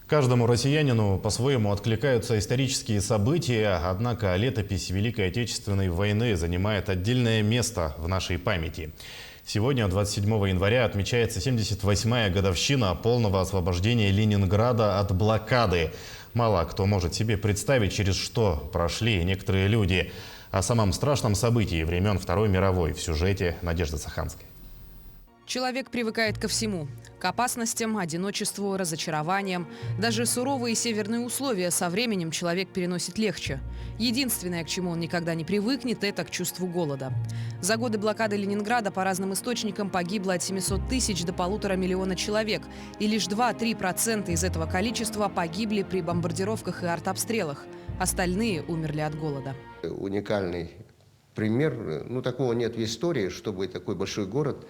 Каждому россиянину по-своему откликаются исторические события, однако летопись Великой Отечественной войны занимает отдельное место в нашей памяти. Сегодня, 27 января, отмечается 78-я годовщина полного освобождения Ленинграда от блокады. Мало кто может себе представить, через что прошли некоторые люди. О самом страшном событии времен Второй мировой в сюжете Надежды Саханской. Человек привыкает ко всему. К опасностям, одиночеству, разочарованиям. Даже суровые северные условия со временем человек переносит легче. Единственное, к чему он никогда не привыкнет, это к чувству голода. За годы блокады Ленинграда по разным источникам погибло от 700 тысяч до 1,5 миллиона человек. И лишь 2–3% из этого количества погибли при бомбардировках и артобстрелах. Остальные умерли от голода. Уникальный пример. Такого нет в истории, чтобы такой большой город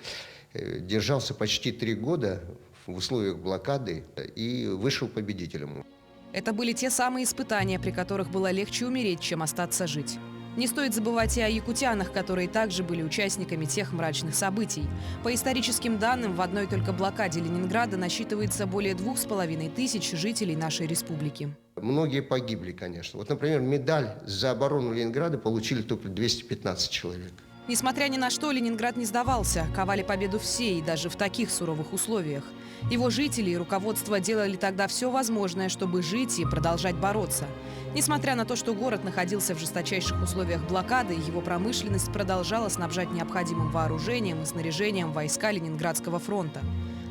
держался почти 3 года в условиях блокады и вышел победителем. Это были те самые испытания, при которых было легче умереть, чем остаться жить. Не стоит забывать и о якутянах, которые также были участниками тех мрачных событий. По историческим данным, в одной только блокаде Ленинграда насчитывается более 2500 жителей нашей республики. Многие погибли, конечно. Например, медаль за оборону Ленинграда получили только 215 человек. Несмотря ни на что, Ленинград не сдавался. Ковали победу все, и даже в таких суровых условиях. Его жители и руководство делали тогда все возможное, чтобы жить и продолжать бороться. Несмотря на то, что город находился в жесточайших условиях блокады, его промышленность продолжала снабжать необходимым вооружением и снаряжением войска Ленинградского фронта.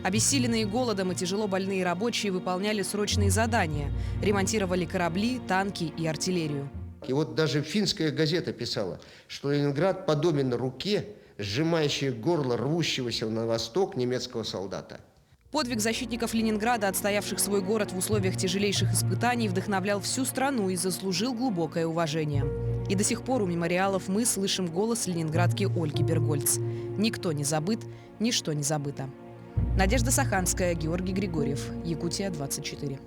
Обессиленные голодом и тяжело больные рабочие выполняли срочные задания, ремонтировали корабли, танки и артиллерию. И даже финская газета писала, что Ленинград подобен руке, сжимающей горло рвущегося на восток немецкого солдата. Подвиг защитников Ленинграда, отстоявших свой город в условиях тяжелейших испытаний, вдохновлял всю страну и заслужил глубокое уважение. И до сих пор у мемориалов мы слышим голос ленинградки Ольги Бергольц. Никто не забыт, ничто не забыто. Надежда Саханская, Георгий Григорьев, Якутия 24.